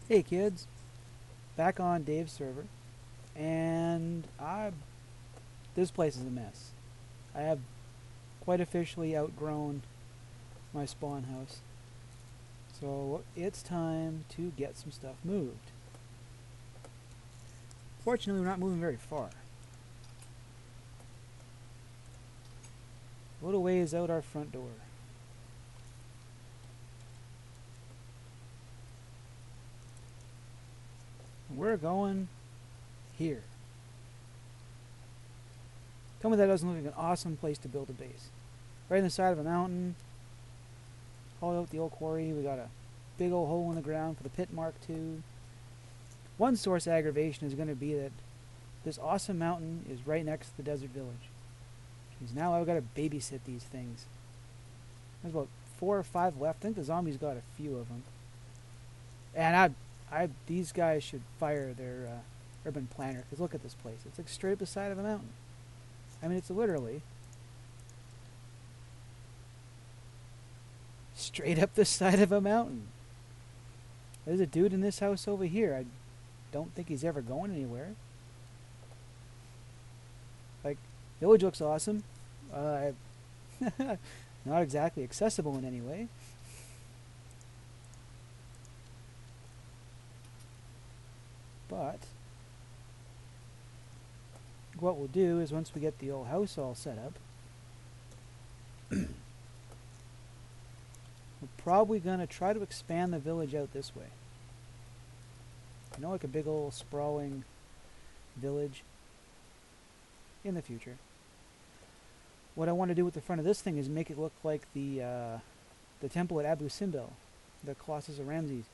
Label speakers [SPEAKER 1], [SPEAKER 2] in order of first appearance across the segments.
[SPEAKER 1] Hey kids, back on Dave's server, and this place is a mess. I have quite officially outgrown my spawn house, so it's time to get some stuff moved. Fortunately, we're not moving very far. A little ways out our front door. And we're going here. Tell me that doesn't look like an awesome place to build a base. Right on the side of a mountain, hauled out the old quarry. We got a big old hole in the ground for the pit mark II. One source of aggravation is going to be that this awesome mountain is right next to the desert village. Because now I've got to babysit these things. There's about 4 or 5 left. I think the zombies got a few of them. And these guys should fire their urban planner. Because look at this place. It's like straight up the side of a mountain. I mean, it's literally straight up the side of a mountain. There's a dude in this house over here. I don't think he's ever going anywhere. Like, village looks awesome. Not exactly accessible in any way. But what we'll do is once we get the old house all set up, we're probably going to try to expand the village out this way. You know, like a big old sprawling village in the future. What I want to do with the front of this thing is make it look like the temple at Abu Simbel, the Colossus of Ramses.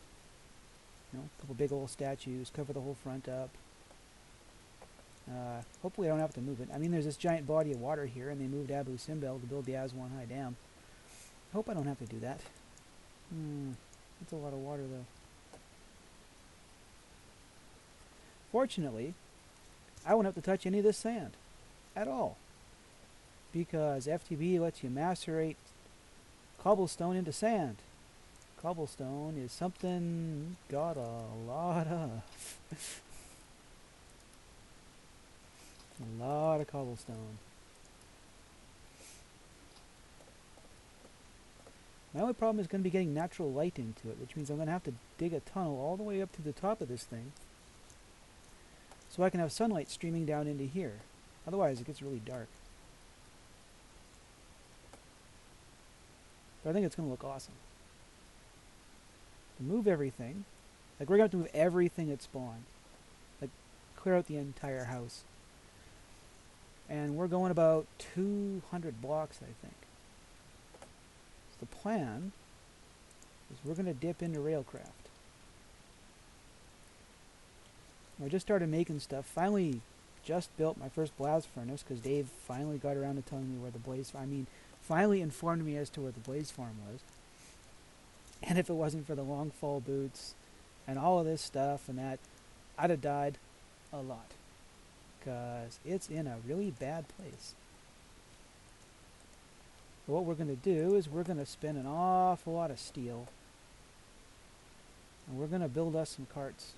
[SPEAKER 1] You know, a couple big old statues, cover the whole front up. Hopefully I don't have to move it. I mean, there's this giant body of water here, and they moved Abu Simbel to build the Aswan High Dam. I hope I don't have to do that. That's a lot of water, though. Fortunately, I won't have to touch any of this sand at all, because FTB lets you macerate cobblestone into sand. Cobblestone is something got a lot of. A lot of cobblestone. My only problem is going to be getting natural light into it, which means I'm going to have to dig a tunnel all the way up to the top of this thing so I can have sunlight streaming down into here. Otherwise it gets really dark. But I think it's going to look awesome. To move everything, like we're going to have to move everything at spawn. Like clear out the entire house. And we're going about 200 blocks, I think. So the plan is we're going to dip into railcraft. I just started making stuff. Finally just built my first blast furnace because Dave finally got around to telling me where the blaze... finally informed me as to where the blaze farm was. And if it wasn't for the long fall boots and all of this stuff and that, I'd have died a lot. Because it's in a really bad place. But what we're going to do is we're going to spend an awful lot of steel. And we're going to build us some carts.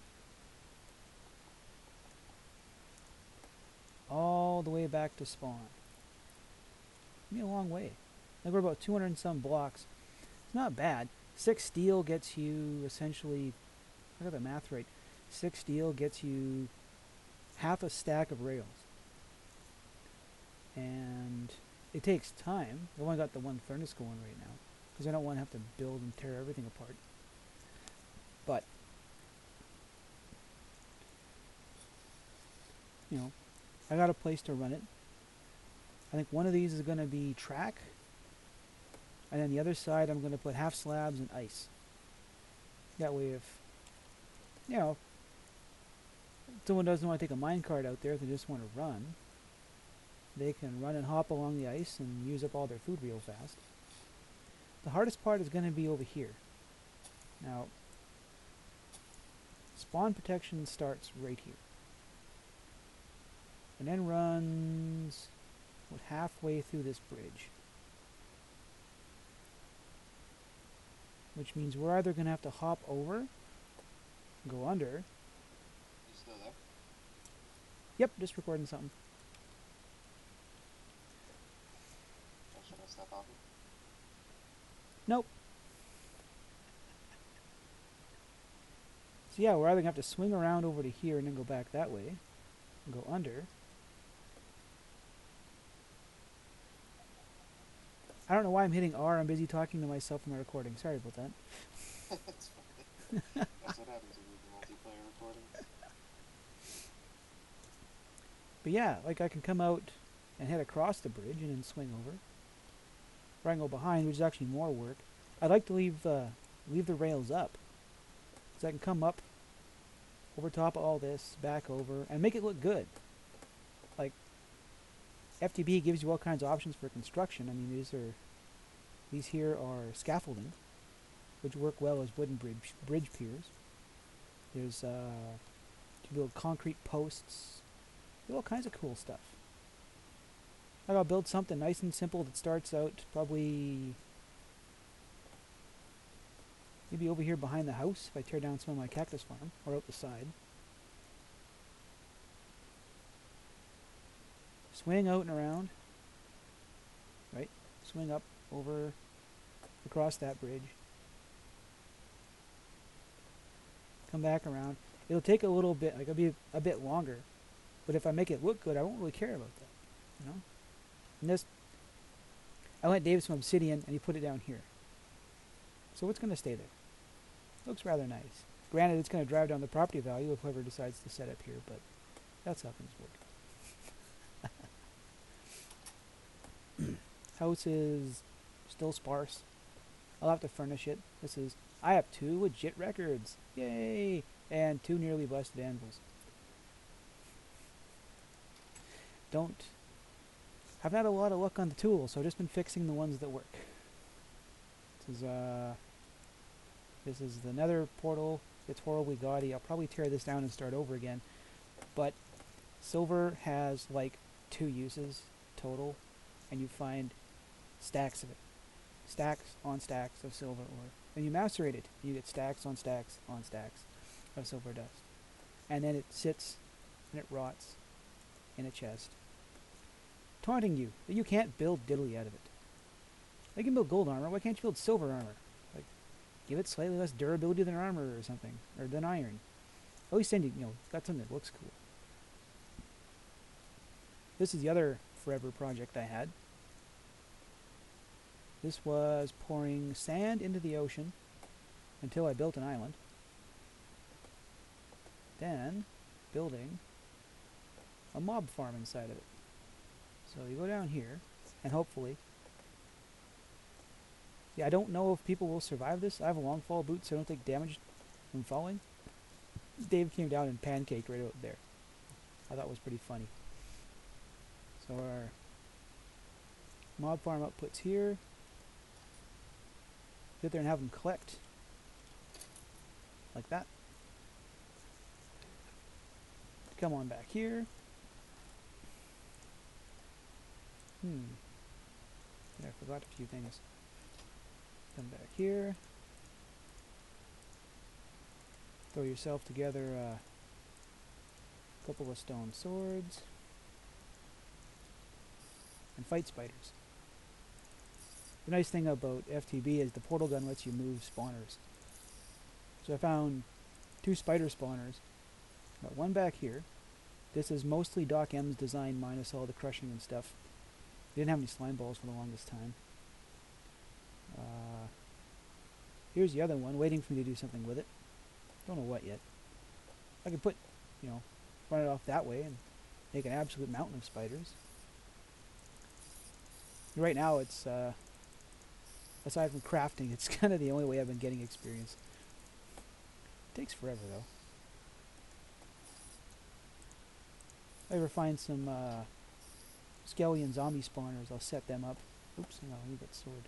[SPEAKER 1] All the way back to spawn. It'll be a long way. I think we're about 200 and some blocks. It's not bad. 6 steel gets you essentially, I got the math right, 6 steel gets you half a stack of rails. And it takes time. I've only got the one furnace going right now because I don't want to have to build and tear everything apart. But, you know, I got a place to run it. I think one of these is going to be track. And then the other side I'm going to put half slabs and ice. That way if, you know, someone doesn't want to take a minecart out there, if they just want to run, they can run and hop along the ice and use up all their food real fast. The hardest part is going to be over here. Now, spawn protection starts right here. And then runs about halfway through this bridge. Which means we're either going to have to hop over go under.
[SPEAKER 2] You still there?
[SPEAKER 1] Yep, just recording something.
[SPEAKER 2] Or should I stop talking?
[SPEAKER 1] Nope. So yeah, we're either going to have to swing around over to here and then go back that way and go under. I don't know why I'm hitting R. I'm busy talking to myself in my recording. Sorry about that.
[SPEAKER 2] That's funny. That's what happens when you do multiplayer recordings.
[SPEAKER 1] But yeah, like I can come out and head across the bridge and then swing over. Or I can go behind, which is actually more work. I'd like to leave the rails up, so I can come up over top of all this, back over, and make it look good. Like FTB gives you all kinds of options for construction. I mean, these here are scaffolding, which work well as wooden bridge piers. There's to build concrete posts, all kinds of cool stuff. I gotta build something nice and simple that starts out probably maybe over here behind the house if I tear down some of my cactus farm, or out the side. Swing out and around, right? Swing up over across that bridge. Come back around. It'll take a little bit, like it'll be a bit longer, but if I make it look good, I won't really care about that, you know? And this, I lent Dave some obsidian and he put it down here. So it's going to stay there. Looks rather nice. Granted, it's going to drive down the property value of whoever decides to set up here, but that's how things work. House is still sparse. I'll have to furnish it. This is, I have 2 legit records. Yay! And 2 nearly busted anvils. Haven't had a lot of luck on the tools, so I've just been fixing the ones that work. This is the nether portal. It's horribly gaudy. I'll probably tear this down and start over again. But silver has like 2 uses total, and you find stacks of it. Stacks on stacks of silver ore. And you macerate it. You get stacks on stacks on stacks of silver dust. And then it sits and it rots in a chest, taunting you that you can't build diddly out of it. They can build gold armor. Why can't you build silver armor? Like, give it slightly less durability than armor or something, or than iron. At least then you got something that looks cool. This is the other forever project I had. This was pouring sand into the ocean until I built an island. Then building a mob farm inside of it. So you go down here, and hopefully... Yeah, I don't know if people will survive this. I have a long fall boot, so I don't take damage from falling. Dave came down and pancaked right out there. I thought it was pretty funny. So our mob farm outputs here. Sit there and have them collect. Like that. Come on back here. Yeah, I forgot a few things. Come back here. Throw yourself together a couple of stone swords. And fight spiders. The nice thing about FTB is the portal gun lets you move spawners. So I found 2 spider spawners. Got one back here. This is mostly Doc M's design minus all the crushing and stuff. He didn't have any slime balls for the longest time. Here's the other one, waiting for me to do something with it. Don't know what yet. I could put, run it off that way and make an absolute mountain of spiders. Right now it's, aside from crafting, it's kind of the only way I've been getting experience. It takes forever though. If I ever find some skelly and zombie spawners, I'll set them up. Oops, hang on, I need that sword.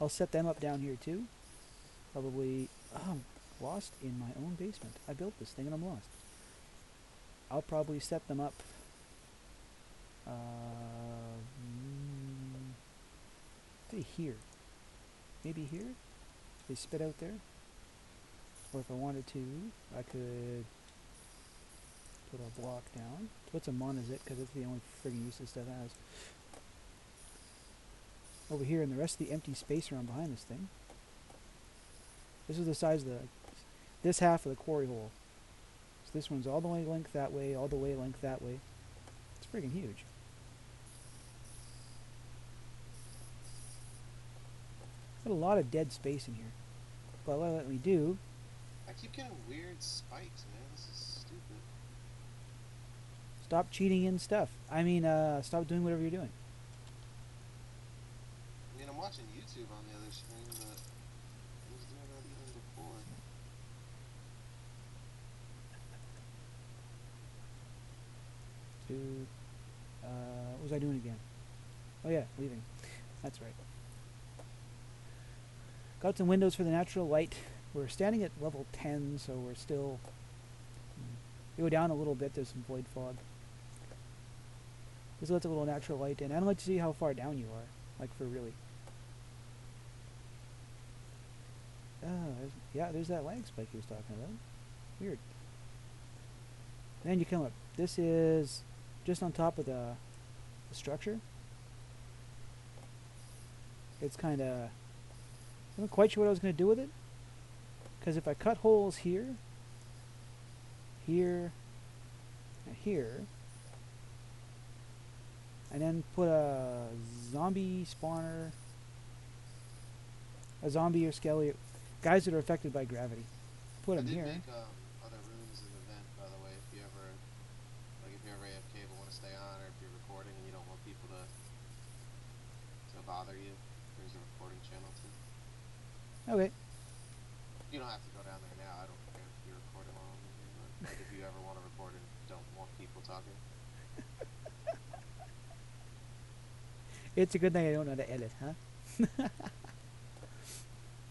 [SPEAKER 1] I'll set them up down here too. Probably, I'm lost in my own basement. I built this thing and I'm lost. I'll probably set them up say here. Maybe here? they spit out there. Or if I wanted to, I could put a block down. What's a monazit? Because it's the only friggin' use this stuff has. Over here, and the rest of the empty space around behind this thing. This is the size of this half of the quarry hole. So this one's all the way length that way, all the way length that way. It's friggin' huge. Got a lot of dead space in here. But what let me do...
[SPEAKER 2] I keep getting weird spikes, man. This is stupid.
[SPEAKER 1] Stop cheating in stuff. I mean, stop doing whatever you're doing.
[SPEAKER 2] I mean, I'm watching YouTube on the other screen, but I was doing that even before.
[SPEAKER 1] What was I doing again? Oh yeah, leaving. That's right. Got some windows for the natural light. We're standing at level 10, so we're still... You go down a little bit, there's some void fog. This lets a little natural light in. I don't like to see how far down you are. Like, for really. There's that lag spike he was talking about. Weird. And then you come up. This is just on top of the structure. It's kind of... I'm not quite sure what I was going to do with it. Because if I cut holes here, here, and here, and then put a zombie spawner, a zombie or skelly, guys that are affected by gravity, put them here.
[SPEAKER 2] I did make other rooms in the vent, by the way, if you ever AFK but want to stay on, or if you're recording and you don't want people to bother you, there's a recording channel too.
[SPEAKER 1] Okay.
[SPEAKER 2] You don't have to go down there now. I don't care if you're recording along with me, but like, if you ever want to record and don't want people talking.
[SPEAKER 1] It's a good thing I don't know how to edit, huh?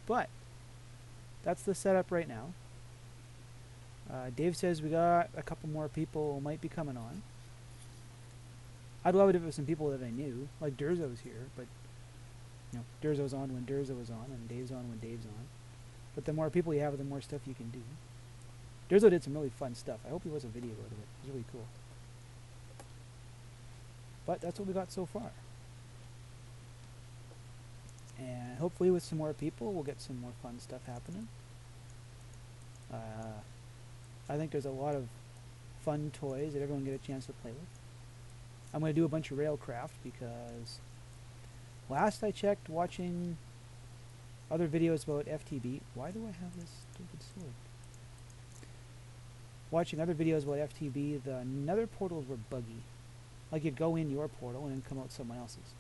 [SPEAKER 1] But that's the setup right now. Dave says we got a couple more people might be coming on. I'd love it if it was some people that I knew, like Durzo's here, but you know, Durzo's on when Durzo is on, and Dave's on when Dave's on. But the more people you have, the more stuff you can do. Durzo did some really fun stuff. I hope he was a video out of it. It was really cool. But that's what we got so far. And hopefully with some more people, we'll get some more fun stuff happening. I think there's a lot of fun toys that everyone get a chance to play with. I'm going to do a bunch of railcraft because last I checked watching other videos about FTB... Why do I have this stupid sword? Watching other videos about FTB, the nether portals were buggy. Like you'd go in your portal and then come out someone else's.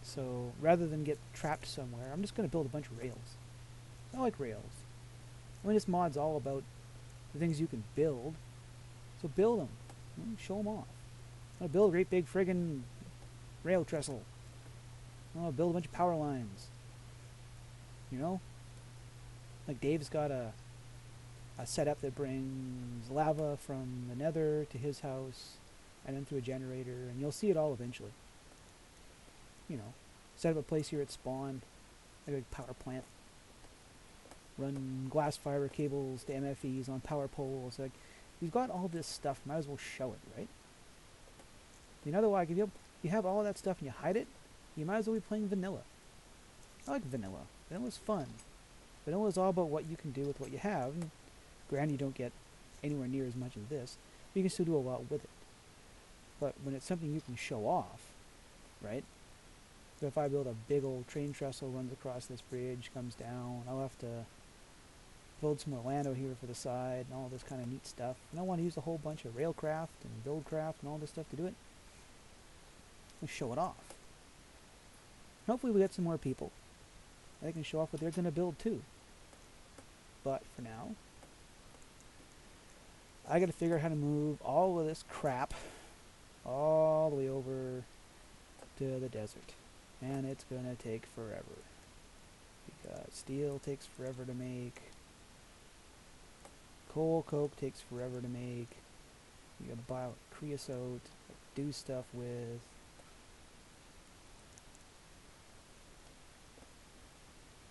[SPEAKER 1] So rather than get trapped somewhere, I'm just going to build a bunch of rails. I like rails. I mean, this mod's all about the things you can build. So build them. Show them off. I'm going to build a great big friggin' rail trestle. I'm going to build a bunch of power lines. You know? Like Dave's got a setup that brings lava from the nether to his house and then through a generator, and you'll see it all eventually. You know, set up a place here at spawn, like a power plant. Run glass fiber cables to MFEs on power poles. Like, you've got all this stuff, might as well show it, right? You know, otherwise, if you have all that stuff and you hide it, you might as well be playing vanilla. I like vanilla. Vanilla's fun. Vanilla is all about what you can do with what you have. And granted, you don't get anywhere near as much as this, but you can still do a lot with it. But when it's something you can show off, right? So if I build a big old train trestle, runs across this bridge, comes down, I'll have to build some more land out here for the side and all this kind of neat stuff. And I want to use a whole bunch of railcraft and buildcraft and all this stuff to do it. And show it off. Hopefully we get some more people. They can show off what they're going to build too. But for now, I got to figure out how to move all of this crap all the way over to the desert. And it's going to take forever. Because steel takes forever to make. Coal coke takes forever to make. You gotta buy creosote, do stuff with.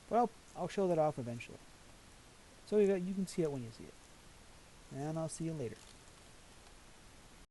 [SPEAKER 1] But I'll show that off eventually. So you can see it when you see it. And I'll see you later.